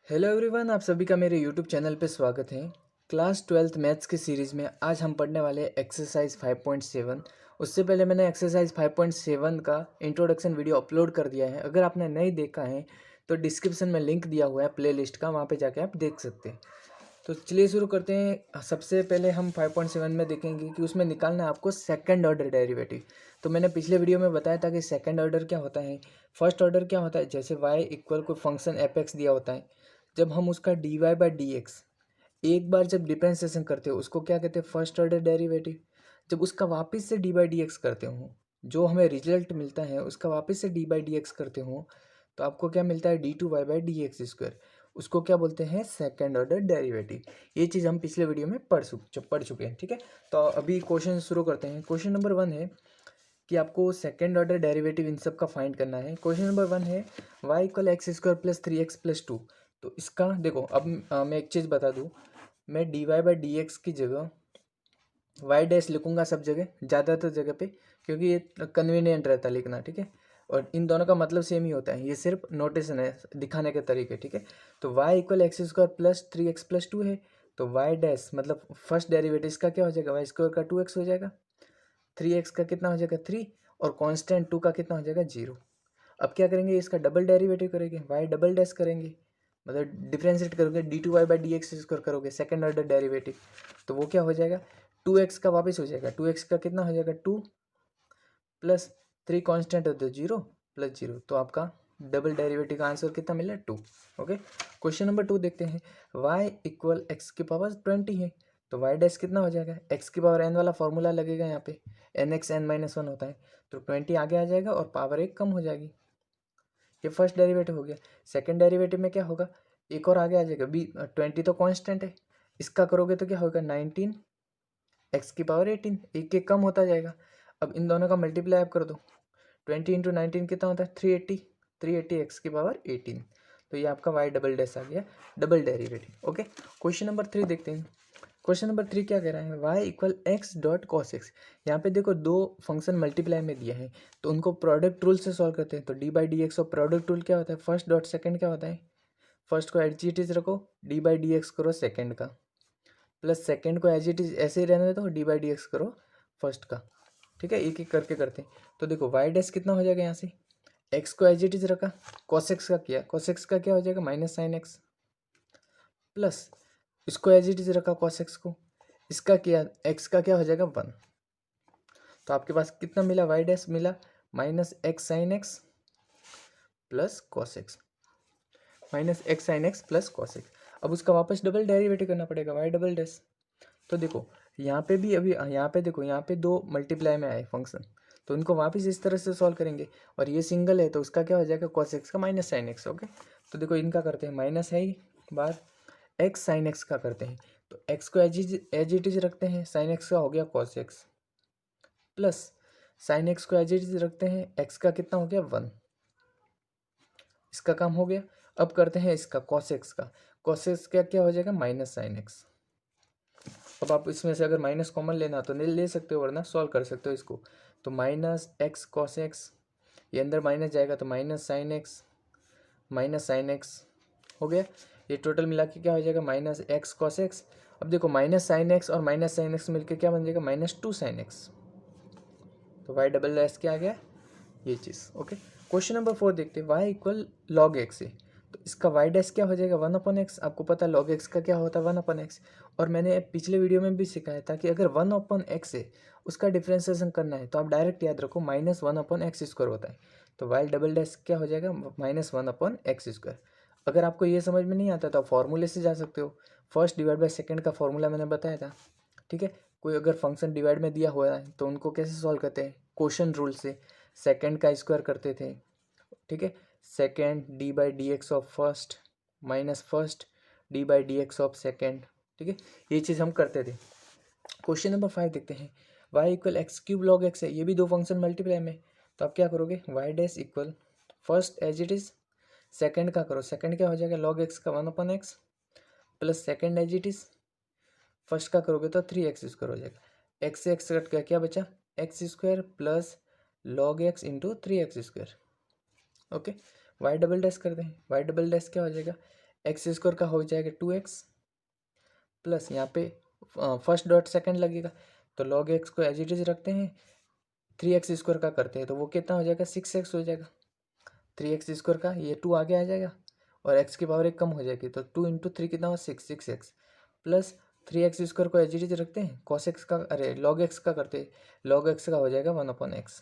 Hello everyone, आप सभी का मेरे यूट्यूब चैनल पे स्वागत है। क्लास 12th मैथ्स की सीरीज़ में आज हम पढ़ने वाले हैं एक्सरसाइज 5.7। उससे पहले मैंने एक्सरसाइज 5.7 का इंट्रोडक्शन वीडियो अपलोड कर दिया है। अगर आपने नहीं देखा है तो डिस्क्रिप्शन में लिंक दिया हुआ है प्लेलिस्ट का, वहाँ पे जाके आप देख सकते हैं। तो चलिए शुरू करते हैं। सबसे पहले हम 5.7 में देखेंगे कि उसमें निकालना है आपको सेकंड ऑर्डर डेरिवेटिव। तो मैंने पिछले वीडियो में बताया था कि सेकंड ऑर्डर क्या होता है, फर्स्ट ऑर्डर क्या होता है। जैसे y इक्वल कोई फंक्शन एफ एक्स दिया होता है, जब हम उसका d y by d x एक बार जब डिफरेंशिएशन करते हो उसको क्या कहते हैं, फर्स्ट ऑर्डर डेरिवेटिव। जब उसका वापस से डी बाई डी एक्स करते हो, जो हमें रिजल्ट मिलता है उसका वापस से डी बाई डी एक्स करते हो, तो आपको क्या मिलता है, d two y by d x square. उसको क्या बोलते हैं, सेकेंड ऑर्डर डेरिवेटिव। ये चीज़ हम पिछले वीडियो में पढ़ चुके हैं। ठीक है, तो अभी क्वेश्चन शुरू करते हैं। क्वेश्चन नंबर 1 है कि आपको सेकेंड ऑर्डर डेरिवेटिव इन सब का फाइंड करना है। क्वेश्चन नंबर 1 है y equal x square plus 3x+2। तो इसका देखो, अब मैं एक चीज़ बता दूँ, मैं d y by d x की जगह वाई डैश लिखूंगा सब जगह, ज़्यादातर जगह पे, क्योंकि ये कन्वीनियंट रहता है लिखना। ठीक है, और इन दोनों का मतलब सेम ही होता है, ये सिर्फ नोटेशन है, दिखाने के तरीके। ठीक है, तो y equal x square plus 3x+2 है, तो वाई डैश मतलब फर्स्ट डेरिवेटिव इसका क्या हो जाएगा, वाई स्क्वायर का 2x हो जाएगा, 3x का कितना हो जाएगा 3, और कांस्टेंट 2 का कितना हो जाएगा 0। अब क्या करेंगे, इसका डबल डेरिवेटिव करेंगे, वाई डबल डैश करेंगे, मतलब डिफ्रेंशिएट करोगे, d two y by d x square करोगे, सेकेंड ऑर्डर डेरिवेटिव। तो वो क्या हो जाएगा, 2x का वापस हो जाएगा, 2x का कितना हो जाएगा 2 प्लस 3 कॉन्स्टेंट होता है 0 प्लस 0। तो आपका डबल डेरिवेटिव का आंसर कितना मिला, 2। ओके, क्वेश्चन नंबर 2 देखते हैं। y इक्वल एक्स की पावर 20 है, तो y डैश कितना हो जाएगा, x की पावर n वाला फॉर्मूला लगेगा यहाँ पे, n x n minus one होता है, तो 20 आगे आ जाएगा और पावर एक कम हो जाएगी। ये फर्स्ट डेरिवेटिव हो गया। सेकंड डेरिवेटिव में क्या होगा, एक और आगे आ जाएगा, बी 20 तो कांस्टेंट है, इसका करोगे तो क्या होगा 19 एक्स की पावर 18, एक एक कम होता जाएगा। अब इन दोनों का मल्टीप्लाई आप कर दो, 20 × 19 कितना होता है 380, 380 एक्स की पावर 18। तो ये आपका वाई डबल डैश आ गया, double derivative. Okay, question number 3 देखते हैं। क्वेश्चन नंबर 3 क्या कह रहा है, y equal x dot cos x. यहाँ पे देखो दो फंक्शन मल्टीप्लाई में दिया है, तो उनको प्रोडक्ट रूल से सॉल्व करते हैं। तो डी बाई डी एक्स और प्रोडक्ट रूल क्या होता है, फर्स्ट डॉट सेकंड क्या होता है, फर्स्ट को एज इट इज रखो, डी बाई डी एक्स करो सेकंड का, प्लस सेकंड को एज इट इज ऐसे ही रहने दो, डी बाई डी एक्स करो फर्स्ट का। ठीक है, एक एक करके करते हैं। तो देखो वाई डैश कितना हो जाएगा, यहाँ से एक्स को एज इट इज रखा, कॉस एक्स का किया, कॉस एक्स का क्या हो जाएगा माइनस साइन एक्स, प्लस इसको एज इट इज रखा कॉस एक्स को, इसका किया एक्स का क्या हो जाएगा 1। तो आपके पास कितना मिला, वाई डैश मिला minus x sine x plus cos x, minus x sine x plus cos x. अब उसका वापस डबल डेरिवेटिव करना पड़ेगा, वाई डबल डैश। तो देखो यहाँ पे भी, अभी यहाँ पे देखो, यहाँ पे दो मल्टीप्लाई में आए फंक्शन, तो इनको वापस इस तरह से सॉल्व करेंगे, और ये सिंगल है तो उसका क्या हो जाएगा कॉस एक्स का माइनस साइन एक्स। ओके, तो देखो इनका करते हैं, माइनस है ही बार, एक्स साइन एक्स का करते हैं, तो एक्स को एज इट इज रखते हैं, साइन एक्स का हो गया cos x, plus sine x को एज इट इज रखते हैं, एक्स का कितना हो गया 1, इसका काम हो गया। अब करते हैं इसका कॉस एक्स का, कॉस एक्स का क्या हो जाएगा माइनस साइन एक्स। अब आप इसमें से अगर माइनस कॉमन लेना तो नहीं ले सकते हो, वरना सॉल्व कर सकते हो इसको। तो माइनस एक्स कॉस एक्स, ये अंदर माइनस जाएगा तो माइनस साइन एक्स हो गया। ये टोटल मिला के क्या हो जाएगा, माइनस एक्स कॉस एक्स। अब देखो माइनस साइन एक्स और माइनस साइन एक्स मिलकर क्या बन जाएगा, -2 साइन एक्स। तो वाई डबल एस क्या आ गया, ये चीज़। ओके, क्वेश्चन नंबर 4 देखते हैं। वाई इक्वल लॉग एक्स है, तो इसका वाई डैश क्या हो जाएगा 1/x। आपको पता है लॉग एक्स का क्या होता है 1/x, और मैंने पिछले वीडियो में भी सिखाया था कि अगर 1/x है उसका डिफ्रेंसिएशन करना है तो आप डायरेक्ट याद रखो -1/x² होता है। तो वाई डबल डैश क्या हो जाएगा -1/x²। अगर आपको ये समझ में नहीं आता तो आप फॉर्मूले से जा सकते हो, फर्स्ट डिवाइड बाय सेकेंड का फॉर्मूला मैंने बताया था। ठीक है, कोई अगर फंक्शन डिवाइड में दिया हुआ है तो उनको कैसे सॉल्व करते हैं, क्वोशन रूल से, सेकेंड का स्क्वायर करते थे। ठीक है, second D by d x of first minus first D by d x of second. ठीक है, ये चीज़ हम करते थे। क्वेश्चन नंबर 5 देखते हैं। Y equal x cube log x है, ये भी दो फंक्शन मल्टीप्लाई में, तो आप क्या करोगे, y dash equal first as it is, second का करो, सेकेंड क्या हो जाएगा लॉग एक्स का 1/x, plus second as it is, first का करोगे तो 3x² हो जाएगा। एक्स से एक्स कट गया, क्या बचा x² plus log x into 3x²। Okay, y double dash करते हैं, वाई डबल डैश क्या हो जाएगा, एक्स स्क्वायर का हो जाएगा 2x प्लस यहाँ पे फर्स्ट डॉट सेकंड लगेगा, तो लॉग एक्स को एज इट इज रखते हैं, 3x स्क्वायर का करते हैं तो वो कितना हो जाएगा 6x हो जाएगा। 3x स्क्वायर का ये 2 आगे आ जाएगा और x की पावर 1 कम हो जाएगी, तो 2 इंटू 3 कितना हो 6x प्लस 3x स्क्वायर को एज इट इज रखते हैं, cos x का अरे log x का करते हैं, log x का हो जाएगा 1/x।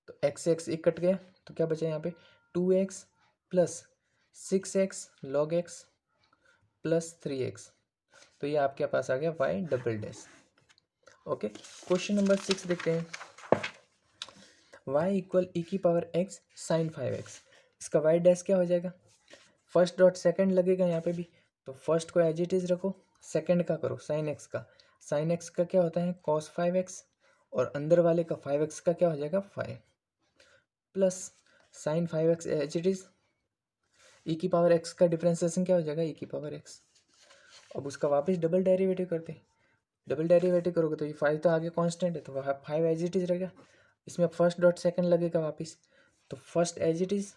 तो x से x एक कट गया तो क्या बचा यहाँ पे 2x plus 6x log x plus 3x, तो ये आपके पास आ गया y double dash. Okay, question number 6 देखते हैं। y इक्वल ई की पावर x साइन 5x, इसका y डैश क्या हो जाएगा, फर्स्ट डॉट सेकंड लगेगा यहाँ पे भी, तो फर्स्ट को एज इट इज रखो, सेकंड का करो साइन x का, साइन x का क्या होता है cos 5x और अंदर वाले का 5x का क्या हो जाएगा 5 plus sine 5x as it is, e की पावर x का डिफ्रेंसिएशन क्या हो जाएगा ई की पावर x। अब उसका वापस डबल डेरिवेटिव करते हैं, डबल डेरिवेटिव करोगे तो ये 5 तो आगे कांस्टेंट है तो 5 एज इट इज रहेगा, इसमें फर्स्ट डॉट सेकंड लगेगा वापस, तो first as it is,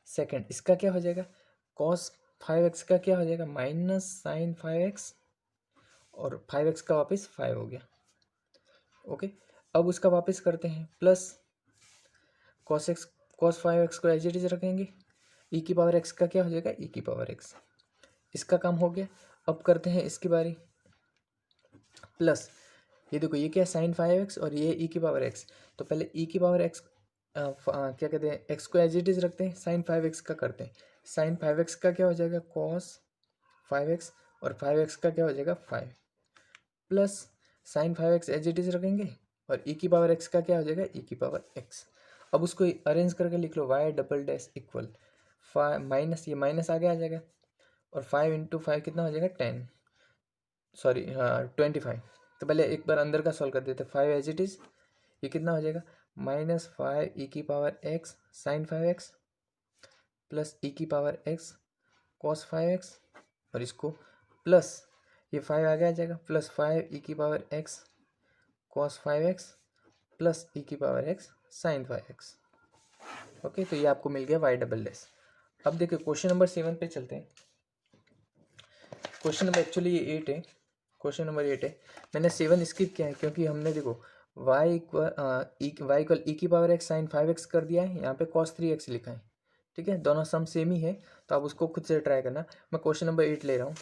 second इसका क्या हो जाएगा cos 5x का क्या हो जाएगा माइनस साइन 5x और 5x का वापस 5 हो गया। ओके, अब उसका वापस करते हैं प्लस cos 5x को एज इट इज रखेंगे, ई की पावर x का क्या हो जाएगा ई की पावर x, इसका काम हो गया। अब करते हैं इसकी बारी, प्लस ये देखो ये क्या है साइन 5x और ये ई की पावर x, तो पहले ई की पावर x क्या कहते हैं x को एज इट इज रखते हैं, साइन 5x का करते हैं, साइन 5x का क्या हो जाएगा cos 5x और 5x का क्या हो जाएगा 5 plus sine 5x as it is रखेंगे और ई की पावर x का क्या हो जाएगा ई की पावर x। अब उसको अरेंज करके लिख लो y double dash equal 5 minus ये माइनस आगे आ जाएगा और 5 इंटू 5 कितना हो जाएगा 10 सॉरी 25। तो पहले एक बार अंदर का सॉल्व कर देते, 5 एज इट इज, ये कितना हो जाएगा -5 ई की power x sine 5x plus e की पावर x cos 5x और इसको प्लस ये 5 आगे आ जाएगा प्लस 5 ई की power x cos 5x plus e की power x sine 5x। Okay, तो ये आपको मिल गया y डबल डैश। अब देखिए क्वेश्चन नंबर 7 पे चलते हैं। क्वेश्चन नंबर एक्चुअली ये 8 है, क्वेश्चन नंबर 8 है, मैंने 7 स्किप किया है क्योंकि हमने देखो y इक्वल ई की पावर x साइन 5x कर दिया है, यहाँ पे cos 3x लिखा है, ठीक है, दोनों सम सेम ही है तो आप उसको खुद से ट्राई करना। मैं क्वेश्चन नंबर 8 ले रहा हूँ,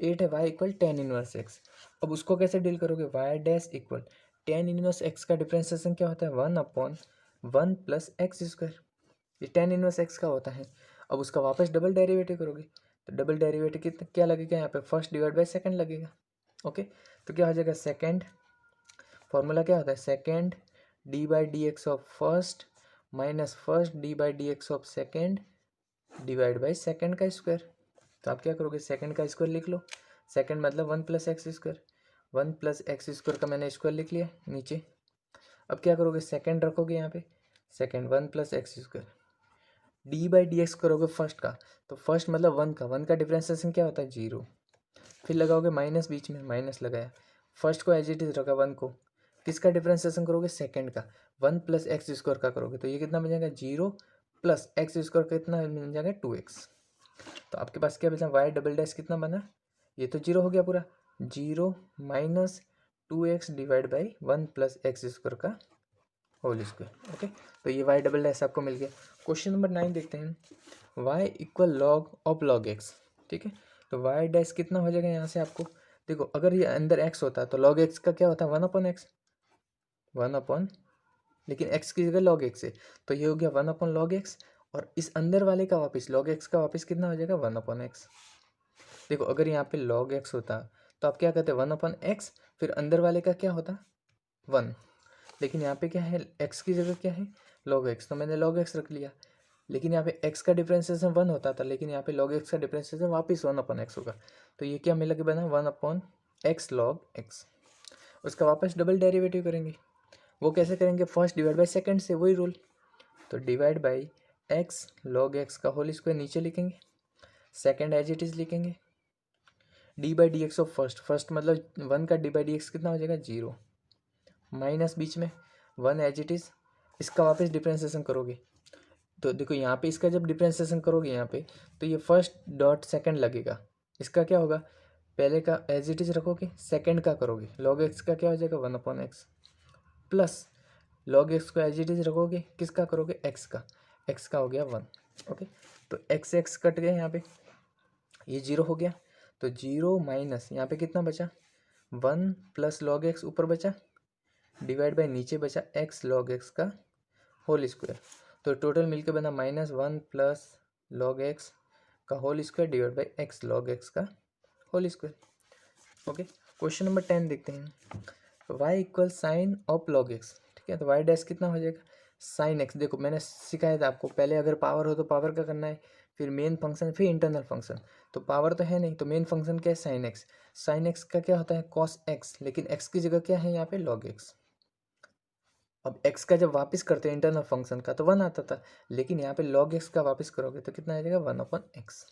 8 है y equal tan inverse x। अब उसको कैसे डील करोगे, y dash equal tan inverse x का डिफ्रेंसिएशन क्या होता है 1/1 प्लस एक्स स्क्वायर, ये टेन इनवर्स x का होता है। अब उसका वापस डबल डेरिवेटिव करोगे तो डबल डेरिवेटिव क्या लगेगा यहाँ पे फर्स्ट डिवाइड बाय सेकंड लगेगा। ओके, तो क्या हो जाएगा सेकंड, फॉर्मूला क्या होता है second D by d x of first minus first D by d x of second divide by second का स्क्वायर। तो आप क्या करोगे सेकंड का स्क्वायर लिख लो, सेकंड मतलब 1 plus x square, 1 plus x square का मैंने स्क्वायर लिख लिया नीचे। अब क्या करोगे सेकंड रखोगे यहाँ पे, second 1 plus x square, D by d x करोगे फर्स्ट का, तो फर्स्ट मतलब 1 का, 1 का डिफ्रेंसिएशन क्या होता है 0, फिर लगाओगे माइनस बीच में, माइनस लगाया, फर्स्ट को एज इट इज रखा 1 को, किसका डिफ्रेंसिएशन करोगे सेकंड का, 1 प्लस एक्स स्क्वायर का करोगे तो ये कितना बन जाएगा 0 प्लस एक्स स्क्वायर कितना बन जाएगा 2x। तो आपके पास क्या बचा y डबल डैश कितना बना, ये तो 0 हो गया पूरा, 0 minus 2x divide by 1 plus x square का होल स्क्वायर। ओके, तो ये y डबल डैश आपको मिल गया। क्वेश्चन नंबर 9 देखते हैं, y equal log of log x, ठीक है, तो y डैश कितना हो जाएगा यहाँ से आपको देखो, अगर ये अंदर x होता तो लॉग एक्स का क्या होता 1/x, 1 लेकिन x की जगह log x है तो ये हो गया 1 log x, और इस अंदर वाले का वापस log x का वापस कितना हो जाएगा 1/x। देखो अगर यहाँ पे log x होता तो आप क्या कहते 1/x, फिर अंदर वाले का क्या होता 1, लेकिन यहाँ पे क्या है x की जगह क्या है log x, तो मैंने log x रख लिया, लेकिन यहाँ पे x का डिफ्रेंसिएशन 1 होता था, लेकिन यहाँ पे log x का डिफ्रेंसिएशन वापस 1/x होगा, तो ये क्या मिला के बना 1/x log x। उसका वापस डबल डेरिवेटिव करेंगे, वो कैसे करेंगे फर्स्ट डिवाइड बाई सेकंड से, वही रूल, तो divide by x log x का होल स्क्वायर नीचे लिखेंगे, सेकंड एज इट इज लिखेंगे, D by d x of first, first मतलब 1 का डी बाई डी एक्स कितना हो जाएगा 0 माइनस बीच में 1 एज इट इज, इसका वापस डिफ्रेंसिएशन करोगे, तो देखो यहाँ पे इसका जब डिफ्रेंसिएशन करोगे यहाँ पे, तो ये फर्स्ट डॉट सेकंड लगेगा। इसका क्या होगा, पहले का एज इट इज रखोगे, सेकंड का करोगे, लॉग एक्स का क्या हो जाएगा 1/x, प्लस लॉग एक्स को एज इट इज रखोगे, किसका करोगे एक्स का हो गया 1। ओके, तो एक्स एक्स कट गए यहाँ पे, ये 0 हो गया। तो 0 माइनस यहाँ पे कितना बचा 1 प्लस लॉग एक्स ऊपर बचा, डिवाइड बाय नीचे बचा एक्स लॉग एक्स का होल स्क्वायर। तो टोटल मिलके बना -1 प्लस लॉग एक्स का whole square divide by x log x का whole square. Okay, question number 10 देखते हैं। y equal sine of log x, ठीक है। तो y डैश कितना हो जाएगा साइन एक्स। देखो मैंने सिखाया था आपको, पहले अगर पावर हो तो पावर का करना है, फिर मेन फंक्शन, फिर इंटरनल फंक्शन। तो पावर तो है नहीं, तो मेन फंक्शन क्या है साइन एक्स। साइन एक्स का क्या होता है कॉस एक्स, लेकिन एक्स की जगह क्या है यहाँ पे लॉग एक्स। अब x का जब वापस करते हैं इंटरनल फंक्शन का तो 1 आता था, लेकिन यहाँ पे log x का वापस करोगे तो कितना आ जाएगा 1/x।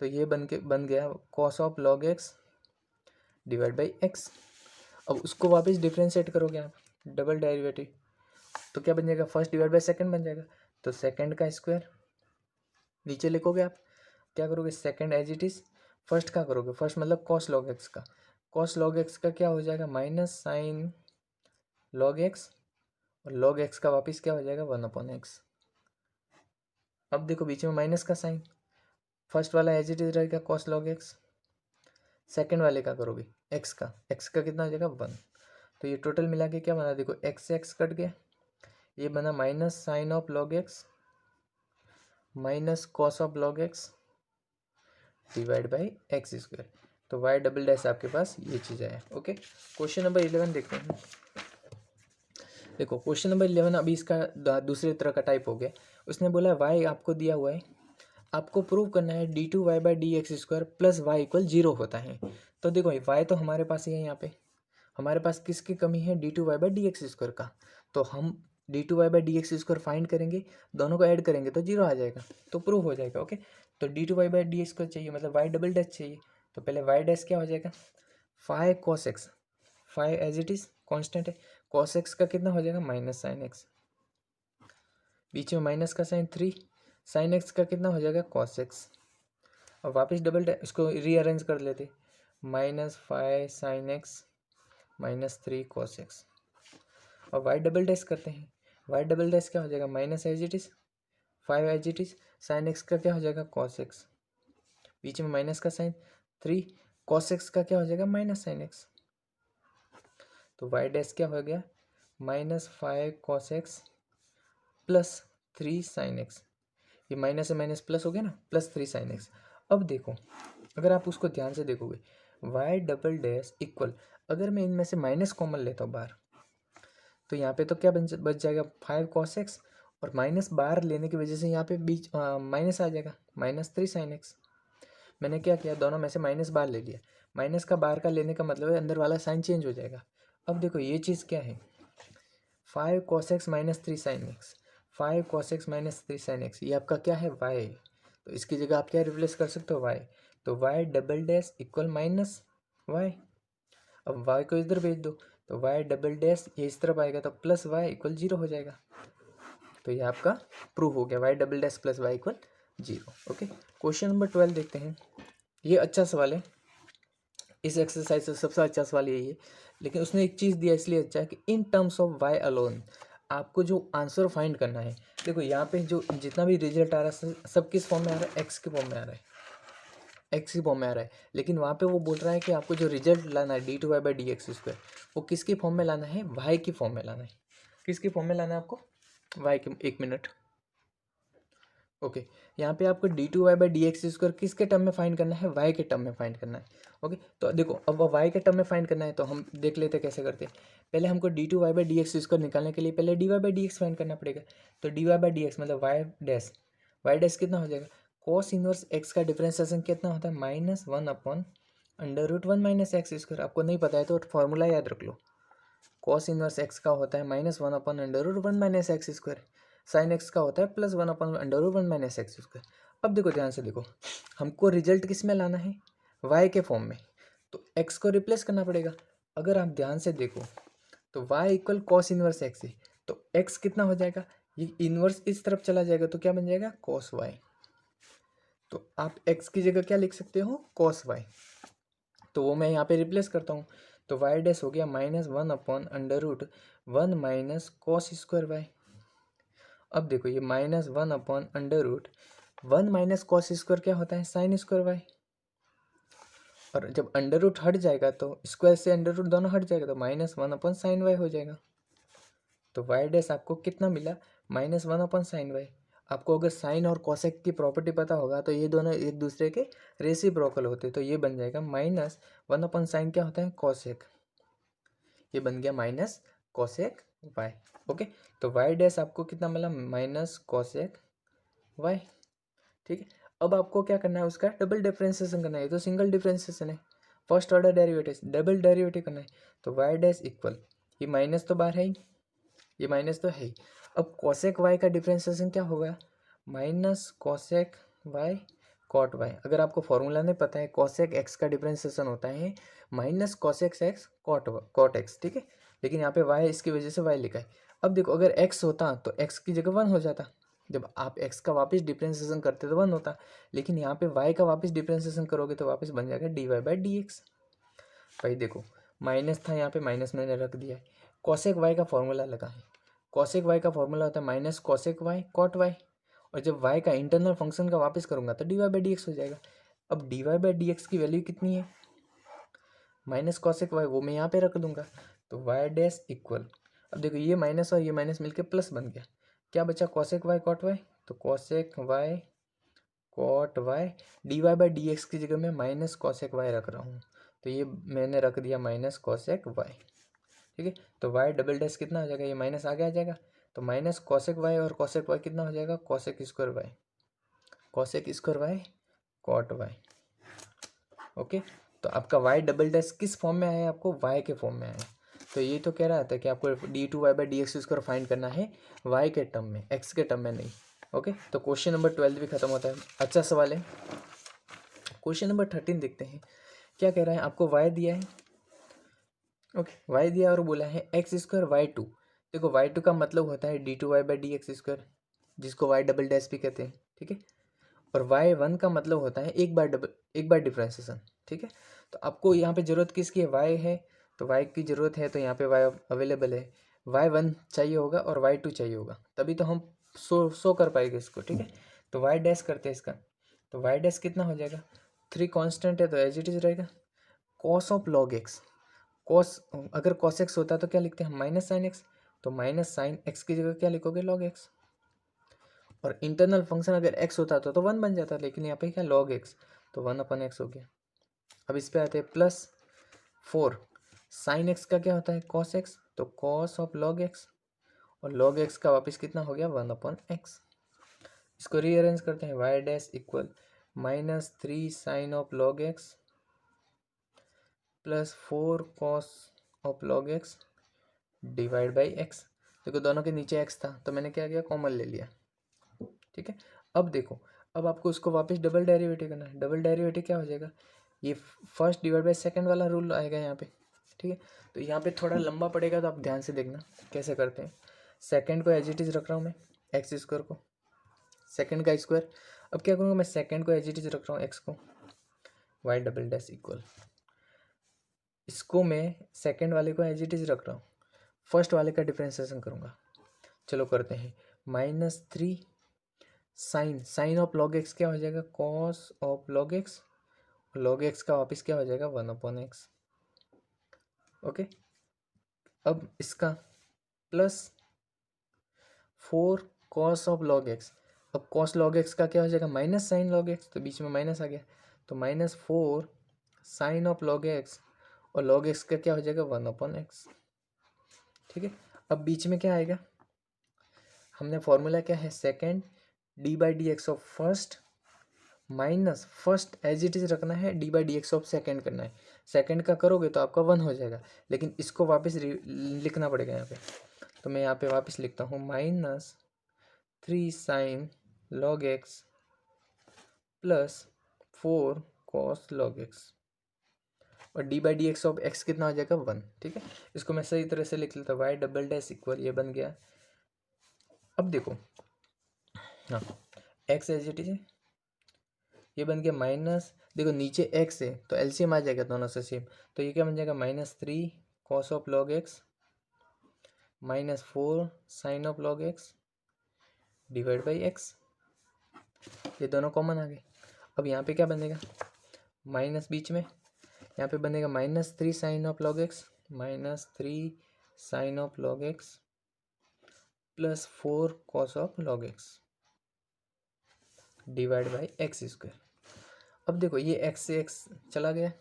तो ये बन गया cos of log x divide by x. अब उसको वापस डिफ्रेंशिएट करोगे आप, डबल डेरिवेटिव, तो क्या बन जाएगा फर्स्ट डिवाइड बाई सेकंड बन जाएगा। तो सेकंड का स्क्वायर नीचे लिखोगे आप, क्या करोगे second as it is, first का करोगे, फर्स्ट मतलब cos log x का, cos log x का क्या हो जाएगा माइनस साइन log x, और log x का वापस क्या हो जाएगा 1/x। अब देखो बीच में माइनस का साइन, फर्स्ट वाला एज इट इज रहेगा cos log x, सेकंड वाले का करोगे x का कितना हो जाएगा 1। तो ये टोटल मिला के क्या बना देखो x कट गया, ये बना minus sine of log x minus cos of log x divide by x square. तो y डबल डैश आपके पास ये चीज़ है। ओके, क्वेश्चन नंबर 11 देखते हैं। देखो क्वेश्चन नंबर 11 अभी इसका दूसरे तरह का टाइप हो गया। उसने बोला y आपको दिया हुआ है, आपको प्रूव करना है d2y/dx² प्लस y इक्वल 0 होता है। तो देखो y तो हमारे पास ही है, यहाँ पे हमारे पास किसकी कमी है d2y/dx² का। तो हम d2y/dx² फाइंड करेंगे, दोनों को ऐड करेंगे तो 0 आ जाएगा, तो प्रूव हो जाएगा। ओके, तो d2y/dx² चाहिए, मतलब y डबल डैश चाहिए। तो पहले y डैश क्या हो जाएगा 5 cos x, 5 as it is constant है, cos x का कितना हो जाएगा माइनस साइन एक्स, बीच में माइनस का साइन 3, साइन एक्स का कितना हो जाएगा cos x। और वापस डबल इसको रीअरेंज कर लेते, -5 साइन एक्स -3 cos x। और y डबल डैश करते हैं, y डबल डैश क्या हो जाएगा minus as it is 5 as it is, sine x का क्या हो जाएगा cos x, बीच में माइनस का साइन 3, cos x का क्या हो जाएगा माइनस साइन एक्स। तो y डैश क्या हो गया -5 cos x plus 3 sine x, ये माइनस से माइनस प्लस हो गया ना, +3 साइन एक्स। अब देखो अगर आप उसको ध्यान से देखोगे y डबल डैश इक्वल, अगर मैं इनमें से माइनस कॉमन लेता हूँ बाहर, तो यहाँ पे तो क्या बच जाएगा 5 cos x, और माइनस बाहर लेने की वजह से यहाँ पे बीच माइनस आ जाएगा -3 साइन एक्स। मैंने क्या किया दोनों में से माइनस बाहर ले लिया, माइनस का बाहर का लेने का मतलब है अंदर वाला साइन चेंज हो जाएगा। अब देखो ये चीज़ क्या है 5 cos x -3 sine x, 5 cos x -3 sine x, ये आपका क्या है y। तो इसकी जगह आप क्या रिप्लेस कर सकते हो y, तो y double dash equal minus y। अब y को इधर भेज दो, तो y डबल डैश ये इस तरफ आएगा तो प्लस y इक्वल 0 हो जाएगा। तो ये आपका प्रूफ हो गया y double dash plus y equal 0। Okay, question number 12 देखते हैं। ये अच्छा सवाल है, इस एक्सरसाइज से सबसे अच्छा सवाल यही है, लेकिन उसने एक चीज़ दिया इसलिए अच्छा है कि in terms of y alone आपको जो आंसर फाइंड करना है। देखो यहाँ पे जो जितना भी रिजल्ट आ रहा है सब किस फॉर्म में आ रहा है एक्स के फॉर्म में आ रहा है, एक्स की फॉर्म में आ रहा है, लेकिन वहाँ पे वो बोल रहा है कि आपको जो रिजल्ट लाना है d2y/dx² वो किसकी फॉर्म में लाना है y की फॉर्म में लाना है। किसकी फॉर्म में लाना है आपको y के, एक मिनट। ओके, यहाँ पे आपको d2y/dx² किसके टर्म में फाइंड करना है y के टर्म में फाइंड करना है। ओके, तो देखो अब y के टर्म में फाइंड करना है तो हम देख लेते हैं कैसे करते हैं। पहले हमको d2y/dx² निकालने के लिए पहले dy/dx फाइंड करना पड़ेगा। तो dy/dx मतलब y डैश कितना हो जाएगा cos इनवर्स x का डिफरेंशिएशन कितना होता है -1/√1 - x²। आपको नहीं पता है तो फॉर्मूला याद रख लो, cos इनवर्स x का होता है -1/√1 - x², साइन एक्स का होता है +1/√1 - x²। अब देखो ध्यान से देखो, हमको रिजल्ट किस में लाना है y के फॉर्म में, तो x को रिप्लेस करना पड़ेगा। अगर आप ध्यान से देखो तो y equal cos inverse x है, तो x कितना हो जाएगा ये इन्वर्स इस तरफ चला जाएगा तो क्या बन जाएगा, कॉस वाई। तो आप एक्स की जगह क्या लिख सकते हो, कॉस वाई। तो वो मैं यहाँ पे रिप्लेस करता हूँ। तो वाई डैश हो गया -1/√1 माइनस कॉस स्क्वायर वाई। अब देखो ये -1/√1 माइनस कॉस स्क्वायर क्या होता है, साइन स्क्वायर वाई। और जब अंडर रूट हट जाएगा तो स्क्वायर से अंडर रूट दोनों हट जाएगा, तो -1/sin वाई हो जाएगा। तो वाई डैश आपको कितना मिला, -1/sin वाई। आपको अगर साइन और कॉसेक की प्रॉपर्टी पता होगा तो ये दोनों एक दूसरे के रेसिप्रोकल होते, तो ये बन जाएगा -1/sin क्या होता है, कॉसेक। ये बन गया माइनस कॉसेक वाई। ओके, तो वाई डैश आपको कितना मिला, माइनस कॉसेक वाई। ठीक है, अब आपको क्या करना है, उसका डबल डिफरेंशिएशन करना है। ये तो सिंगल डिफरेंशिएशन है, first order derivative, double derivative करना है। तो वाई डैश इक्वल, ये माइनस तो बाहर है ही, ये माइनस तो है ही। अब कॉसेक वाई का डिफरेंशिएशन क्या होगा, minus cosec y cot y. अगर आपको फॉर्मूला नहीं पता है, कॉसेक एक्स का डिफरेंशिएशन होता है minus cosec x cot x. ठीक है, लेकिन यहाँ पे वाई है, इसकी वजह से वाई लिखा है। अब देखो अगर एक्स होता तो एक्स की जगह 1 हो जाता, जब आप एक्स का वापस डिफरेंशिएशन करते तो 1 होता, लेकिन यहाँ पे वाई का वापस डिफरेंशिएशन करोगे तो वापस बन जाएगा dy/dx। भाई देखो माइनस था यहाँ पे, माइनस मैंने रख दिया है। कॉसेक वाई का फॉर्मूला लगा है, कॉसेक वाई का फॉर्मूला होता है minus cosec y cot y. और जब वाई का इंटरनल फंक्शन का वापस करूँगा तो dy/dx हो जाएगा। अब dy/dx की वैल्यू कितनी है, माइनस कॉसेक वाई, वो मैं यहाँ पे रख दूंगा। तो वाई डैश इक्वल, अब देखो ये माइनस और ये माइनस मिलके प्लस बन गया, क्या बचा, कॉसेक वाई कॉट वाई। तो cosec y cot y, dy/dx की जगह मैं माइनस कॉसेक वाई रख रहा हूँ, तो ये मैंने रख दिया माइनस कॉसेक वाई। ठीक है, तो वाई डबल डैश कितना हो जाएगा, ये माइनस आगे आ जाएगा, तो माइनस कॉसेक वाई और कॉसेक वाई कितना हो जाएगा, cosec square y, cosec square y cot y. Okay, तो आपका वाई डबल डैश किस फॉर्म में आया है, आपको वाई के फॉर्म में आया है। तो ये तो कह रहा था कि आपको d2y/dx स्क्वायर फाइंड करना है वाई के टर्म में, एक्स के टर्म में नहीं। ओके, तो क्वेश्चन नंबर 12 भी खत्म होता है। अच्छा सवाल है। क्वेश्चन नंबर 13 देखते हैं, क्या कह रहा है, आपको वाई दिया है। ओके, वाई दिया और बोला है एक्स स्क्वायर वाई टू। देखो वाई टू का मतलब होता है d2y/dx स्क्वायर, जिसको वाई डबल डैश भी कहते हैं। ठीक है, और वाई वन का मतलब होता है एक बार डिफरेंशिएशन। ठीक है, तो आपको यहाँ पे ज़रूरत किसकी है, वाई है, तो वाई की ज़रूरत है, तो यहाँ पे वाई अवेलेबल है। वाई वन चाहिए होगा और वाई टू चाहिए होगा, तभी तो हम शो कर पाएंगे इसको। ठीक है, तो वाई डैश करते हैं इसका, तो वाई डैश कितना हो जाएगा, 3 कांस्टेंट है तो एज इट इज़ रहेगा, cos of log x. Cos, अगर कॉस एक्स होता तो क्या लिखते हैं, माइनस साइन एक्स, तो माइनस साइन एक्स की जगह क्या लिखोगे, लॉग एक्स। और इंटरनल फंक्शन अगर एक्स होता तो 1 बन जाता, लेकिन यहाँ पे क्या, लॉग एक्स, तो 1/x हो गया। अब इस पे आते हैं +4, साइन एक्स का क्या होता है, कॉस एक्स, तो कॉस ऑफ लॉग एक्स, और लॉग एक्स का वापस कितना हो गया, 1/x। इसको रीअरेंज करते हैं, y dash equal -3 sine of log x +4 cos of log x divide by x. देखो दोनों के नीचे एक्स था तो मैंने क्या किया, कॉमन ले लिया। ठीक है, अब देखो, अब आपको उसको वापस डबल डेरिवेटिव करना है। डबल डेरिवेटिव क्या हो जाएगा, ये फर्स्ट डिवाइड बाई सेकंड वाला रूल आएगा यहाँ पे। ठीक है, तो यहाँ पे थोड़ा लंबा पड़ेगा, तो आप ध्यान से देखना कैसे करते हैं। सेकंड को एज इट इज़ रख रहा हूँ मैं, एक्स स्क्वायर को, सेकंड का स्क्वायर। अब क्या करूँगा, मैं सेकंड को एज इट इज़ रख रहा हूँ, एक्स को, वाई डबल डैश इक्वल, इसको मैं सेकंड वाले को एज इट इज़ रख रहा हूँ, फर्स्ट वाले का डिफरेंशिएशन करूँगा। चलो करते हैं, -3 साइन ऑफ लॉग एक्स क्या हो जाएगा, cos of log x, log x का वापस क्या हो जाएगा, 1/x। ओके, अब इसका +4 कॉस ऑफ लॉग एक्स। अब कॉस लॉग एक्स का क्या हो जाएगा, माइनस साइन लॉग एक्स, तो बीच में माइनस आ गया, तो -4 साइन ऑफ लॉग एक्स, और लॉग एक्स का क्या हो जाएगा, 1/x। ठीक है, अब बीच में क्या आएगा, हमने फॉर्मूला क्या है, second d/dx of first minus first as it is रखना है, d/dx ऑफ सेकेंड करना है। सेकेंड का करोगे तो आपका 1 हो जाएगा, लेकिन इसको वापस लिखना पड़ेगा यहाँ पे। तो मैं यहाँ पे वापस लिखता हूँ -3 sign log x +4 cos log x, और d/dx ऑफ x कितना हो जाएगा, 1। ठीक है, इसको मैं सही तरह से लिख लेता हूँ, वाई डबल डैश इक्वल, ये बन गया। अब देखो, हाँ, एक्स एज इट इज, ये बन गया माइनस, देखो नीचे एक्स है तो एलसीएम आ जाएगा दोनों से सेम, तो ये क्या बन जाएगा -3 cos of log x -4 sin of log x divide by x, ये दोनों कॉमन आ गए। अब यहाँ पे क्या बनेगा, माइनस बीच में, यहाँ पे बनेगा -3 sin of log x -3 sin of log x +4 cos of log x divide by x square. अब देखो ये एक्स से एक्स चला गया,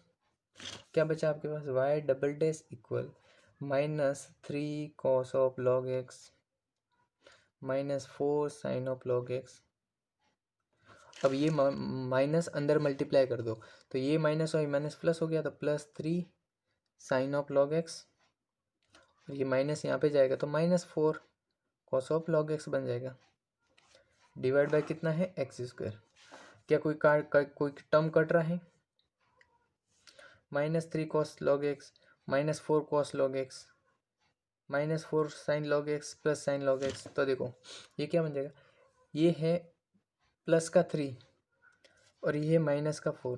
क्या बचा आपके पास, y double dash equal -3 cos of log x -4 sin of log x। अब ये माइनस अंदर मल्टीप्लाई कर दो, तो ये माइनस और माइनस प्लस हो गया, तो +3 sin ऑफ log x, और ये माइनस यहाँ पे जाएगा तो -4 cos ऑफ log x बन जाएगा डिवाइड बाय कितना है एक्स स्क्वायर। क्या कोई कोई टर्म कट रहा है, -3 cos log x -4 cos log x -4 sin log x +sin log x। तो देखो ये क्या बन जाएगा, ये है +3 और ये है -4।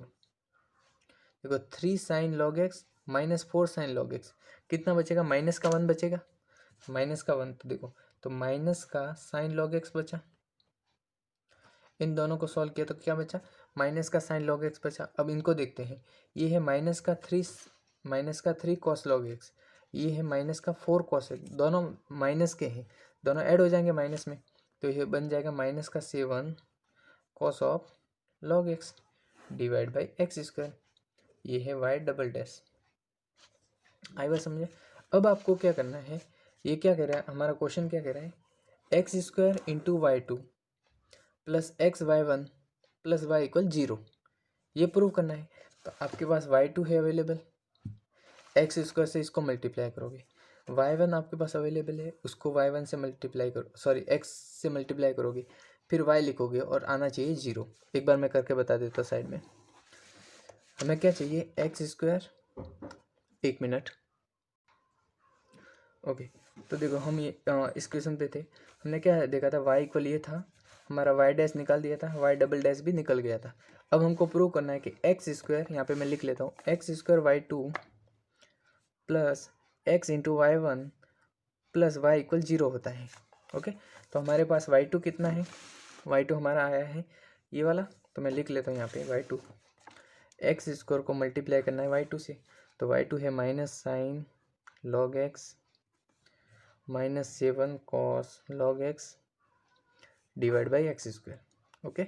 देखो 3 sin log x -4 sin log x कितना बचेगा, -1 बचेगा, -1। तो देखो तो -sin log x बचा, इन दोनों को सॉल्व किया तो क्या बचा, -sin log x बचा। अब इनको देखते हैं, ये है -3 cos log x, ये है -4 cos x, दोनों माइनस के हैं, दोनों ऐड हो जाएंगे माइनस में, तो ये बन जाएगा -7 cos of log x divide by x square, ये है y डबल डैश। आई बात समझे। अब आपको क्या करना है, ये क्या कह रहा है हमारा क्वेश्चन, क्या कह रहा है, x² into y2 plus x y1 plus y equal 0, ये प्रूव करना है। तो आपके पास y2 है अवेलेबल, x² से इसको मल्टीप्लाई करोगे, y1 आपके पास अवेलेबल है, उसको y1 से मल्टीप्लाई करो, सॉरी x से मल्टीप्लाई करोगे, फिर y लिखोगे और आना चाहिए 0। एक बार मैं करके बता देता हूँ साइड में, हमें क्या चाहिए, x², एक मिनट, ओके। तो देखो हम ये इस क्वेश्चन पे थे, हमने क्या देखा था, y इक्वल ये था, हमारा y डैश निकाल दिया था, y डबल डैश भी निकल गया था। अब हमको प्रूव करना है कि x², यहाँ पे मैं लिख लेता हूँ, x² y2 plus x into y1 plus y equal 0 होता है। ओके, तो हमारे पास y2 कितना है, y2 हमारा आया है ये वाला, तो मैं लिख लेता हूँ यहाँ पे y2, x² को मल्टीप्लाई करना है y2 से, तो y2 है -sin log x -7 cos log x divide by x square. Okay,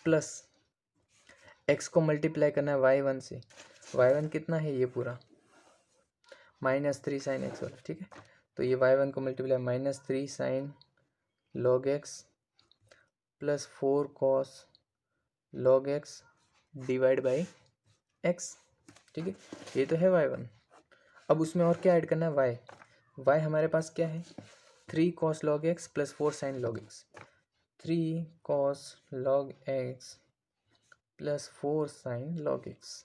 plus x को मल्टीप्लाई करना है y1 से, y1 कितना है ये पूरा -3 sin x वाला, ठीक है। तो ये y1 को multiply -3 sin log x plus 4 cos log x divide by x, ठीक है, ये तो है y1। अब उसमें और क्या ऐड करना है, y हमारे पास क्या है, 3 cos log x plus 4 sin log x, 3 cos log x plus 4 sin log x।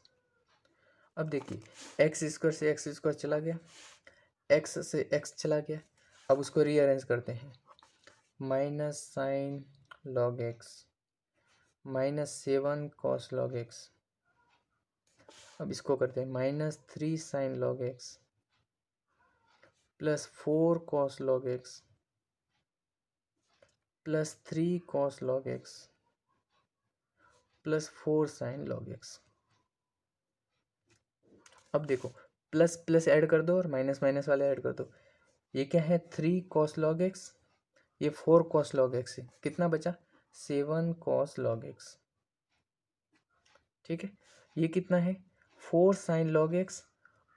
अब देखिए x² से x² चला गया, x से x चला गया, अब उसको रीअरेंज करते हैं, -sin log x -7 cos log x, अब इसको करते हैं -3 sin log x plus 4 cos log x plus 3 cos log x plus 4 sin log x। अब देखो प्लस प्लस ऐड कर दो और माइनस माइनस वाले ऐड कर दो, ये क्या है 3 cos log x, ये 4 cos log x है, कितना बचा 7 cos log x, ठीक है। ये कितना है 4 sin log x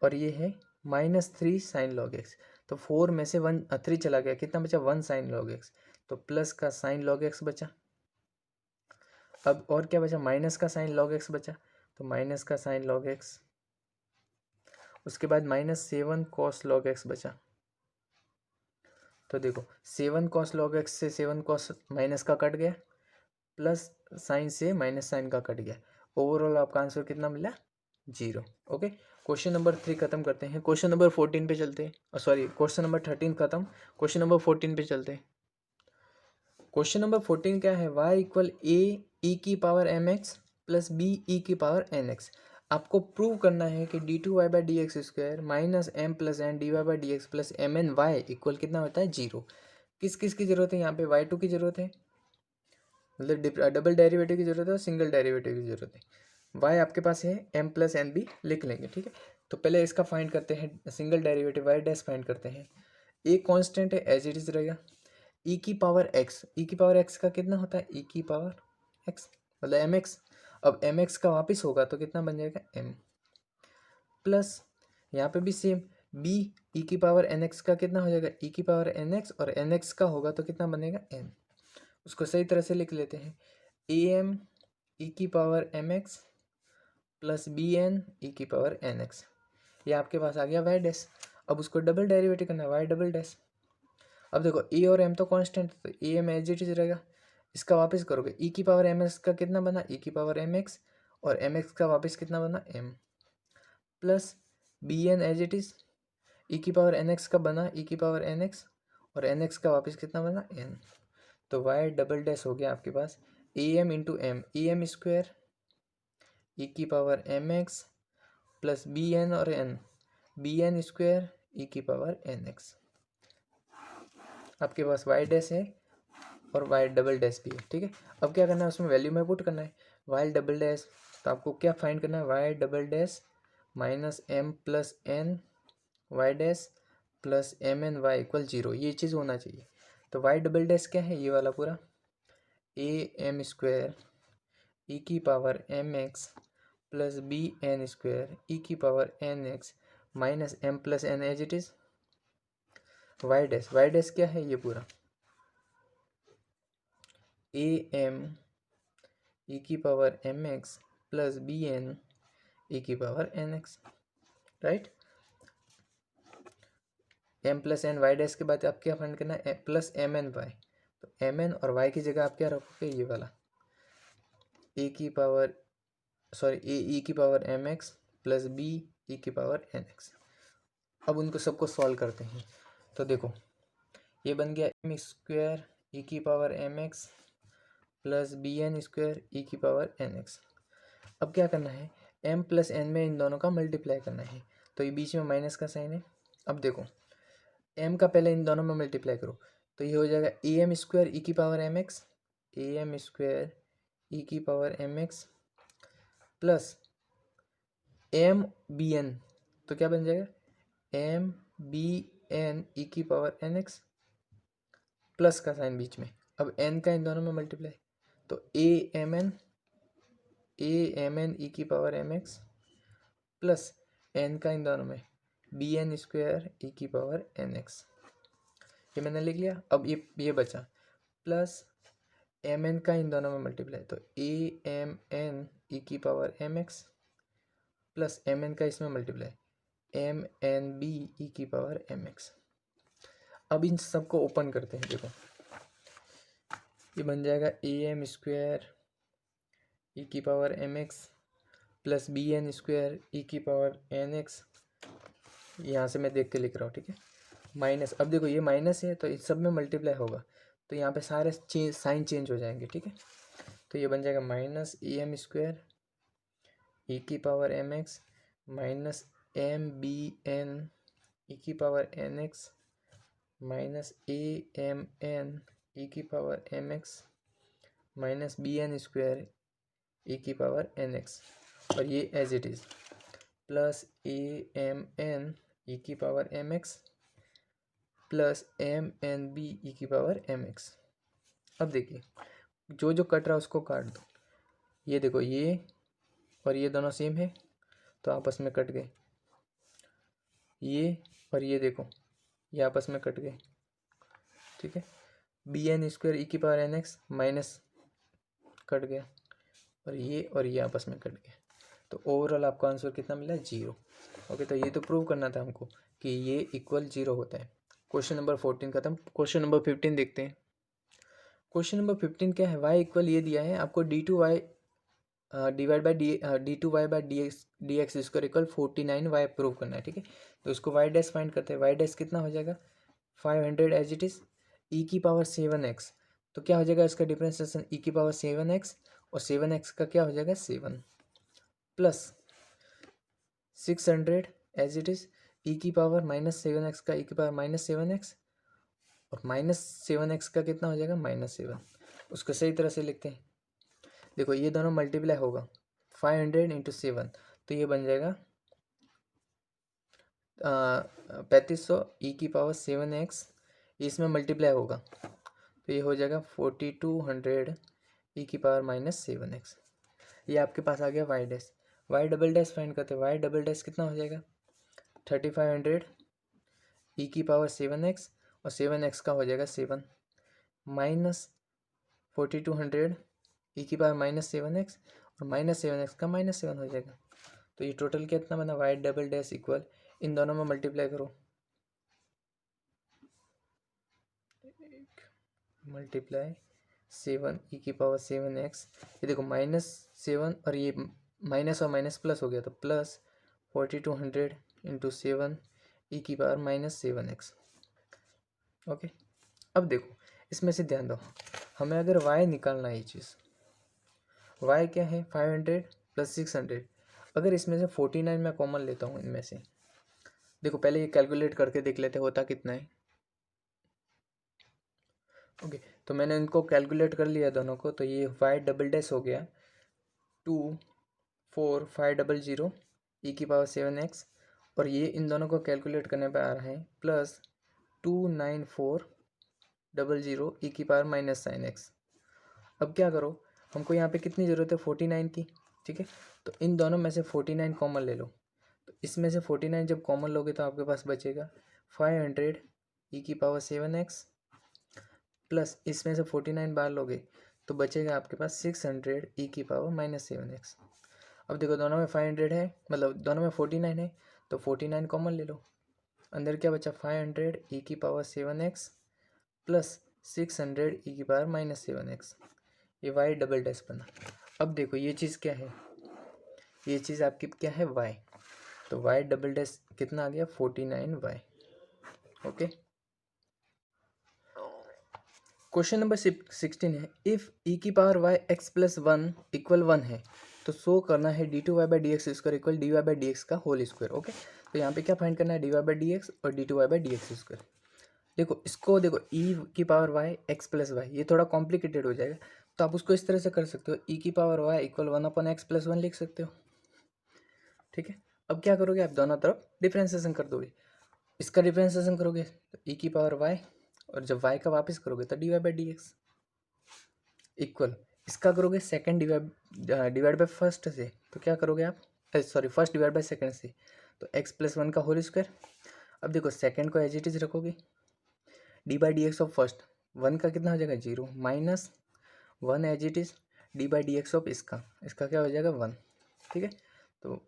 और ये है -3 sin log x, तो 4 में से 3 चला गया, कितना बचा 1 sin log x, तो प्लस का sin log x बचा। अब और क्या बचा, माइनस का sin log x बचा, तो माइनस का sin log x, उसके बाद -7 cos log x बचा। तो देखो 7 cos log x से 7 cos माइनस का कट गया, प्लस साइन से माइनस साइन का कट गया, ओवरऑल आपका आंसर कितना मिला 0। ओके, क्वेश्चन नंबर 3 खत्म करते हैं, क्वेश्चन नंबर 14 पे चलते हैं, सॉरी क्वेश्चन नंबर 13 खत्म, क्वेश्चन नंबर 14 पे चलते हैं। क्वेश्चन नंबर 14 क्या है, y इक्वल ए ई की power m x plus b e की पावर एन एक्स। आपको प्रूव करना है कि d two y by d x square minus m plus n d y by d x plus m n y equal कितना होता है, zero. किस किस की जरूरत है यहाँ पे, y2 की जरूरत है, मतलब डबल डेरिवेटिव की जरूरत है और सिंगल डेरिवेटिव की जरूरत है। y आपके पास है, m प्लस एन भी लिख लेंगे, ठीक है। तो पहले इसका फाइंड करते हैं, single derivative y dash find करते हैं। ए कांस्टेंट है, एज इट इज रहेगा। ई की पावर x, ई की पावर x का कितना होता है, ई की पावर x मतलब एम एक्स। अब एम एक्स का वापस होगा तो कितना बन जाएगा, m प्लस यहाँ पे भी सेम, b ई की पावर एन एक्स का कितना हो जाएगा, ई की पावर एन एक्स, और एन एक्स का होगा तो कितना बनेगा, n। उसको सही तरह से लिख लेते हैं, ए एम ई की power m x plus b n e की पावर एन एक्स। ये आपके पास आ गया वाई डैश। अब उसको डबल डेरिवेटिव करना है, वाई डबल डैश। अब देखो ए और एम तो कांस्टेंट, तो a m as it is रहेगा। इसका वापस करोगे, ई की पावर एम एक्स का कितना बना, ई की पावर एम एक्स, और एम एक्स का वापस कितना बना, m plus b n as it is. E की पावर एन एक्स का बना ई की पावर एन एक्स, और एन एक्स का वापस कितना बना, एन। तो वाई डबल डैश हो गया आपके पास a m into m, a m square e की power m x plus b n और n, b n square e की पावर एन एक्स। आपके पास वाई डैश है और वाई डबल डैश भी है, ठीक है। अब क्या करना है, उसमें वैल्यू में पुट करना है, वाई डबल डैश। तो आपको क्या फाइंड करना है, y double dash minus m plus n y dash plus m n y equal zero, ये चीज़ होना चाहिए। तो वाई डबल डैश क्या है, ये वाला पूरा ए एम स्क्वायर ई की power m x plus b n square e की power n x minus m plus n as it is. Y dash क्या है, ये पूरा ए एम ई की power m x plus b n e की power n x, right. M plus n y dash के बाद आप क्या फाइंड करना है, प्लस एम एन वाई। तो एम एन और वाई की जगह आप क्या रखोगे, ये वाला ए की पावर ए ई की power m x plus b e की पावर एन एक्स। अब उनको सबको सॉल्व करते हैं। तो देखो ये बन गया एम स्क्वायर ई की power m x plus b n square e की पावर एन एक्स। अब क्या करना है, m प्लस एन में इन दोनों का मल्टीप्लाई करना है। तो ये बीच में माइनस का साइन है। अब देखो m का पहले इन दोनों में मल्टीप्लाई करो, तो ये हो जाएगा ए एम स्क्वायर ई की power m x, a m square e की power m x plus m b n. तो क्या बन जाएगा, एम बी एन ई की पावर एन एक्स प्लस का साइन बीच में। अब n का इन दोनों में मल्टीप्लाई, तो ए एम एन ई की power m x plus n का इन दोनों में बी एन स्क्वायर ई की पावर एन एक्स। ये मैंने लिख लिया। अब ये बचा प्लस एम एन का इन दोनों में मल्टीप्लाई, तो ए एम एन ई की power m x plus m n का इसमें multiply, m n b e की पावर एम एक्स। अब इन सबको ओपन करते हैं, देखो ये बन जाएगा ए एम स्क्वायर ई की power m x plus b n square e की पावर एन एक्स। यहाँ से मैं देख के लिख रहा हूँ, ठीक है। माइनस, अब देखो ये माइनस है तो इस सब में मल्टीप्लाई होगा, तो यहाँ पे सारे साइन चेंज हो जाएंगे, ठीक है। तो ये बन जाएगा minus a m square e की power m x minus m b n e की power n x minus a m n e की power m x minus b n square e की पावर एन एक्स, और ये as it is plus a m n e की power m x plus m n b e की power m x. अब देखिए जो जो कट रहा है उसको काट दो। ये देखो ये और ये दोनों सेम है तो आपस में कट गए, ये और ये देखो ये आपस में कट गए, ठीक है। बी एन स्क्वायर ई की power n x minus cut गया, और ये आपस में कट गया। तो ओवरऑल आपको आंसर कितना मिला, जीरो। ओके, तो ये तो प्रूव करना था हमको कि ये इक्वल जीरो होता है। क्वेश्चन नंबर 14 खत्म। क्वेश्चन नंबर 15 देखते हैं। क्वेश्चन नंबर 15 क्या है, वाई इक्वल ये दिया है आपको d two y divide by d two y by d x square equal 49 y prove करना है, ठीक है। तो इसको वाई डैश फाइंड करते हैं। वाई डैश कितना हो जाएगा 500 एज इट इज़ ई की पावर 7 एक्स। तो क्या हो जाएगा इसका डिफरेंशिएशन ई की पावर 7x, और 7x का क्या हो जाएगा 7 प्लस 600 एज इट इज़ ई की पावर -7x का ई की पावर -7x, और -7x का कितना हो जाएगा -7। उसको सही तरह से लिखते हैं। देखो ये दोनों मल्टीप्लाई होगा 500 इंटू 7, तो ये बन जाएगा 3500 ई की पावर 7x, इसमें मल्टीप्लाई होगा तो ये हो जाएगा 4200 ई की पावर -7x। ये आपके पास आ गया y dash. Y double dash find करते हैं। वाई डबल डैश कितना हो जाएगा 3500 ई की पावर 7x, और 7x का हो जाएगा 7 माइनस 4200 ई की पावर -7x, और -7x का -7 हो जाएगा। तो ये टोटल कितना बना वाई डबल डैश इक्वल, इन दोनों में मल्टीप्लाई करो, मल्टीप्लाई 7 ई की पावर 7x, ये देखो -7 और ये माइनस और माइनस प्लस हो गया, तो प्लस 4200 इंटू 7 ई की पावर -7x। ओके, अब देखो इसमें से ध्यान दो, हमें अगर y निकालना है, ये चीज़ y क्या है 500 प्लस 600, अगर इसमें से 49 मैं कॉमन लेता हूँ इनमें से, देखो पहले ये कैलकुलेट करके देख लेते होता कितना है। ओके, तो मैंने इनको कैलकुलेट कर लिया दोनों को, तो ये वाई डबल डैश हो गया 24500 ई की पावर 7x, और ये इन दोनों को कैलकुलेट करने पर आ रहा है प्लस 29400 ई की पावर -9x। अब क्या करो, हमको यहाँ पे कितनी ज़रूरत है 49 की, ठीक है, तो इन दोनों में से 49 कॉमन ले लो। तो इसमें से 49 जब कॉमन लोगे तो आपके पास बचेगा 500 ई की पावर 7x, प्लस इसमें से 49 बाहर लोगे तो बचेगा आपके पास 600 ई की पावर -7x। अब देखो दोनों में 500 है, मतलब दोनों में 49 है, तो 49 कॉमन ले लो, अंदर क्या बचा 500 ई की पावर 7x प्लस 600 ई की पावर -7x। ये वाई डबल डैश बना। अब देखो ये चीज़ क्या है, ये चीज़ आपकी क्या है वाई, तो वाई डबल डैश कितना आ गया 49y। ओके, क्वेश्चन नंबर 16 है, इफ़ ई की power y x plus 1 equal 1 है तो शो करना है d2y/dx² इक्वल dy/dx का होल स्क्वायर। ओके, तो यहाँ पे क्या फाइंड करना है dy/dx और d2y/dx²। देखो इसको देखो ई की power y x plus y, ये थोड़ा कॉम्प्लिकेटेड हो जाएगा, तो आप उसको इस तरह से कर सकते हो, ई की power Y equal 1/x plus 1 लिख सकते हो। ठीक है, अब क्या करोगे आप दोनों तरफ डिफ्रेंसिएशन कर दोगे, इसका डिफ्रेंसिएशन करोगे तो ई की पावर वाई, और जब वाई का वापस करोगे तो dy/dx इक्वल, इसका करोगे सेकंड डिवाइड बाय फर्स्ट से, तो क्या करोगे आप, sorry first divide by second से, तो x प्लस 1 का होल स्क्वायर। अब देखो सेकंड को एज इट इज रखोगे, d/dx ऑफ फर्स्ट 1 का कितना हो जाएगा 0 minus 1 as it is d/dx of इसका क्या हो जाएगा 1। ठीक है, तो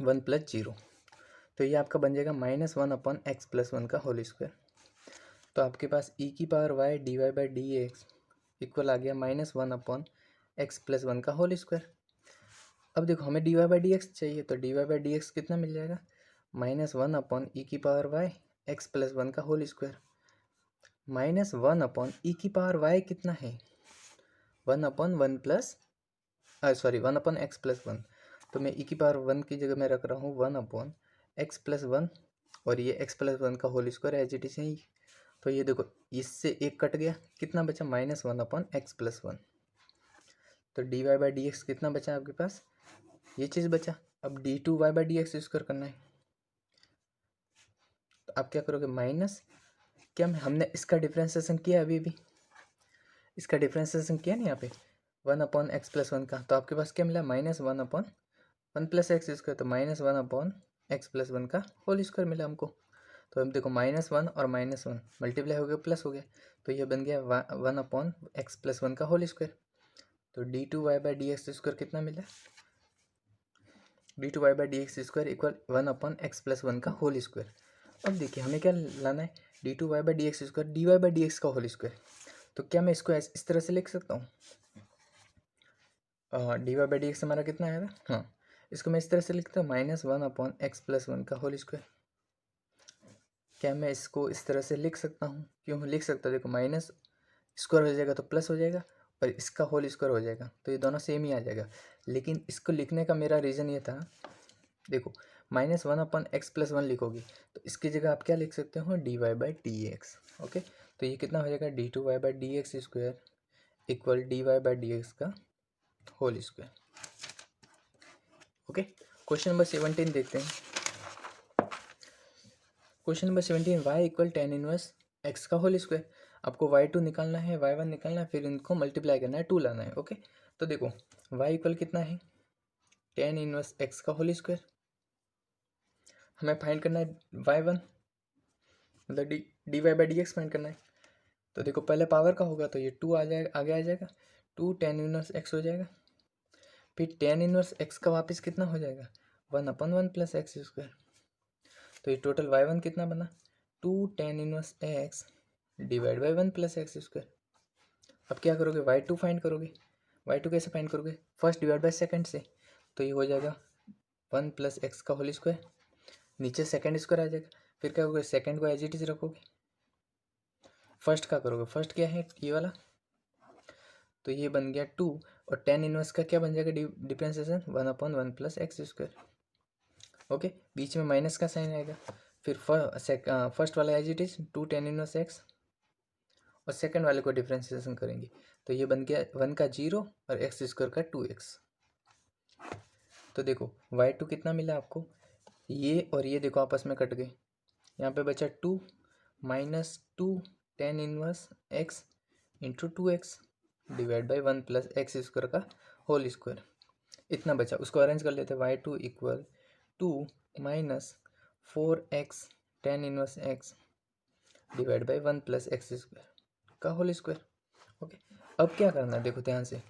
1 प्लस 0, तो ये आपका बन जाएगा -1/x प्लस 1 का होल स्क्वायर। तो आपके पास ई की पावर वाई dy/dx इक्वल आ गया -1/x प्लस 1 का होल स्क्वायर। अब देखो हमें dy/dx चाहिए, तो dy/dx कितना मिल जाएगा -1/e की पावर वाई एक्स प्लस 1 का होल स्क्वायर, -1/e की पावर वाई कितना है 1/1 प्लस सॉरी 1/x प्लस 1, तो मैं e की पावर 1 की जगह मैं रख रहा हूँ 1/x प्लस 1, और ये x प्लस 1 का whole square as it is है। तो ये देखो इससे एक कट गया, कितना बचा -1/x प्लस 1, तो dy/dx कितना बचा आपके पास, ये चीज़ बचा। अब d2y/dx स्क्वायर करना है, तो आप क्या करोगे माइनस, क्या हमने इसका डिफ्रेंसिएशन किया अभी इसका डिफ्रेंसिएशन किया ना यहाँ पे 1/x प्लस 1 का, तो आपके पास क्या मिला -1/1 प्लस एक्स स्क्वायर, तो -1/x प्लस 1 का होल स्क्वायर मिला हमको। तो अब देखो -1 और -1 मल्टीप्लाई हो गया प्लस हो गया, तो ये बन गया 1/x प्लस 1 का होल स्क्वायर। तो d2y/dx स्क्वायर कितना मिला, d2y/dx square equal 1/x plus 1 का होल स्क्वायर। अब देखिए हमें क्या लाना है d2y/dx स्क्वायर dy/dx का होल स्क्वायर, तो क्या मैं इसको इस तरह से लिख सकता हूँ, dy/dx हमारा कितना आएगा, हाँ इसको मैं इस तरह से लिखता हूँ -1/x प्लस 1 का होल स्क्वायर। क्या मैं इसको इस तरह से लिख सकता हूँ, क्यों लिख सकता हूँ, देखो स्क्वायर हो जाएगा तो प्लस हो जाएगा, और इसका होल स्क्वायर हो जाएगा, तो ये दोनों सेम ही आ जाएगा। लेकिन इसको लिखने का मेरा रीज़न ये था, देखो -1/x+1 लिखोगे तो इसकी जगह आप क्या लिख सकते हो, dy/dx। ओके, तो ये कितना हो जाएगा, d2y/dx² इक्वल dy/dx का whole square. Okay, question number 17 देखते हैं। Question number 17, y equal tan inverse x का होल स्क्वायर। आपको y2 निकालना है, y1 निकालना है, फिर इनको मल्टीप्लाई करना है, 2 लाना है। ओके, तो देखो y इक्वल कितना है, tan इनवर्स x का होल स्क्वायर। हमें फाइंड करना है y1, मतलब dy/dx फाइंड करना है। तो देखो पहले पावर का होगा तो ये 2 आ जाएगा, आगे आ जाएगा, 2 tan इनवर्स x हो जाएगा। फिर tan इनवर्स x का वापस कितना हो जाएगा, 1/1 + x²। तो ये टोटल y1 कितना बना, 2 tan inverse x divide by 1 + x²। अब क्या करोगे, y2 फाइंड करोगे। y2 कैसे फाइंड करोगे, फर्स्ट डिवाइड बाई सेकंड से, तो ये हो जाएगा 1 + x का होल स्क्वायर, नीचे सेकंड स्क्वायर आ जाएगा। फिर क्या करोगे, सेकंड को एज इट इज रखोगे, फर्स्ट का करोगे, फर्स्ट क्या है ये वाला, तो ये बन गया 2, और tan इनवर्स का क्या बन जाएगा, डिफरेंशिएशन 1/1 + x²। ओके, बीच में माइनस का साइन आएगा। फिर फर्स्ट वाला as it is 2 tan inverse x, और सेकंड वाले को डिफरेंशिएशन करेंगे, तो ये बन गया 1 का 0 और x² का 2x। तो देखो y2 कितना मिला आपको, ये और ये देखो आपस में कट गए, यहाँ पे बचा 2 -2 tan inverse x into 2x divide by 1 + x² का होल स्क्वायर। इतना बचा, उसको अरेंज कर लेते, y2 equal 2 -4x tan inverse x divide by 1 + x² का होल स्क्वायर। ओके, अब क्या करना है, देखो ध्यान से,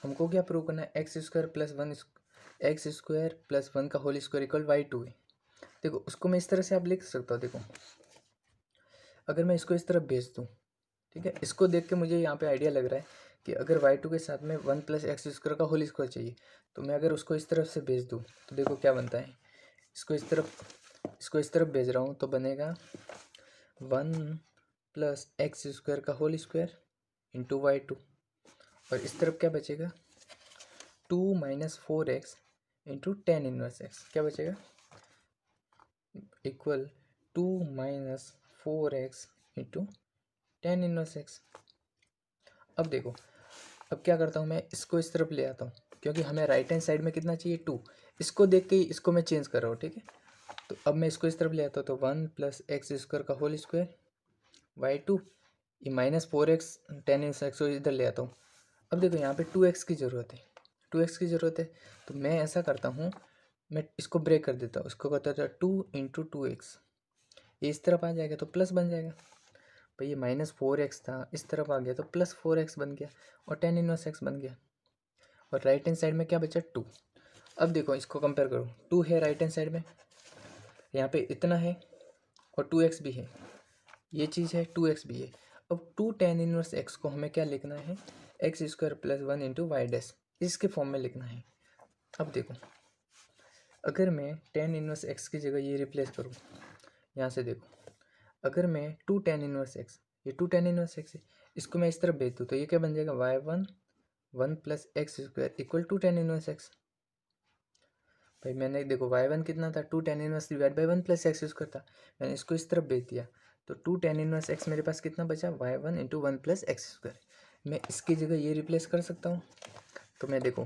हमको क्या प्रूव करना है, x² + 1 का होल स्क्वायर इक्वल y2 है। देखो उसको मैं इस तरह से आप लिख सकता हूँ, देखो अगर मैं इसको इस तरफ भेज दूँ, ठीक है, इसको देख के मुझे यहाँ पे आइडिया लग रहा है कि अगर y2 के साथ में 1 + x² का होल स्क्वायर चाहिए, तो मैं अगर उसको इस तरफ से भेज दूँ तो देखो क्या बनता है, इसको इस तरफ भेज रहा हूँ तो बनेगा 1 + x² का होल स्क्वायर इंटू y2, और इस तरफ क्या बचेगा, 2 - 4x into tan inverse x, क्या बचेगा, equal 2 - 4x into tan inverse x। अब देखो, अब क्या करता हूँ मैं, इसको इस तरफ ले आता हूँ, क्योंकि हमें राइट हैंड साइड में कितना चाहिए, 2। इसको देख के ही इसको मैं चेंज कर रहा हूँ, ठीक है। तो अब मैं इसको इस तरफ ले आता हूँ, तो 1 + x² का होल स्क्वायर y2, ये -4x tan इनवर्स x को इधर ले आता हूँ। अब देखो यहाँ पे 2x की ज़रूरत है, 2x की ज़रूरत है, तो मैं ऐसा करता हूँ, मैं इसको ब्रेक कर देता हूँ, इसको करता था 2 × 2x, ये इस तरफ आ जाएगा तो प्लस बन जाएगा भाई, ये -4x था, इस तरफ आ गया तो +4x बन गया, और tan इनवर्स x बन गया, और राइट हैंड साइड में क्या बचा, 2। अब देखो इसको कंपेयर करो, 2 है राइट हैंड साइड में, यहाँ पे इतना है, और 2x भी है, ये चीज़ है, 2x भी है। अब 2 tan इनवर्स x को हमें क्या लिखना है, x² + 1 इंटू y डैश, इसके फॉर्म में लिखना है। अब देखो अगर मैं tan इनवर्स x की जगह ये रिप्लेस करूँ, यहाँ से देखो, अगर मैं 2 tan इनवर्स x, ये 2 tan इनवर्स x है, इसको मैं इस तरफ भेज दूँ तो ये क्या बन जाएगा, y1 1 + x² equal 2 tan inverse x। भाई मैंने देखो y1 कितना था, 2 tan inverse divide by 1 + x² था, मैंने इसको इस तरफ भेज दिया, तो 2 tan इनवर्स x मेरे पास कितना बचा, y1 इंटू 1 + x²। मैं इसकी जगह ये रिप्लेस कर सकता हूँ, तो मैं देखो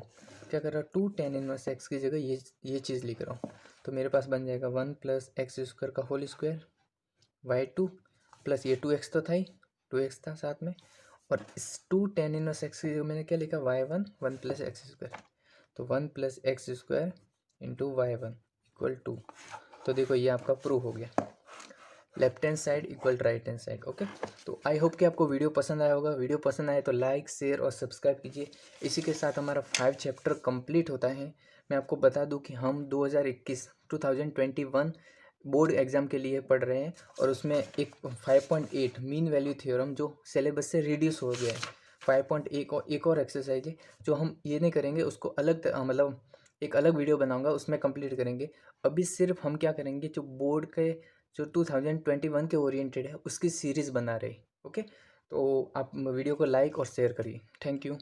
क्या कर रहा हूँ, 2 tan इनवर्स x की जगह ये चीज़ लिख रहा हूँ, तो मेरे पास बन जाएगा 1 + x² का होल स्क्वायर y2 प्लस ये 2x तो था ही, 2x था साथ में, और इस 2 tan इनवर्स x की जगह मैंने क्या लिखा, y1 1 + x², तो 1 + x² इंटू y1 इक्वल 2। तो देखो ये आपका प्रूव हो गया, left hand side equal right hand side. Okay, तो आई होप कि आपको वीडियो पसंद आया होगा। वीडियो पसंद आए तो लाइक शेयर और सब्सक्राइब कीजिए। इसी के साथ हमारा 5 चैप्टर कंप्लीट होता है। मैं आपको बता दूं कि हम 2021 बोर्ड एग्ज़ाम के लिए पढ़ रहे हैं, और उसमें एक 5.8 मीन वैल्यू थ्योरम जो सिलेबस से रिड्यूस हो गया है, 5.1 और एक और एक्सरसाइज है जो हम ये नहीं करेंगे, उसको अलग मतलब एक अलग वीडियो बनाऊंगा, उसमें कंप्लीट करेंगे। अभी सिर्फ हम क्या करेंगे, जो बोर्ड के जो 2021 के ओरिएंटेड है उसकी सीरीज़ बना रहे। ओके, तो आप वीडियो को लाइक और शेयर करिए। Thank you.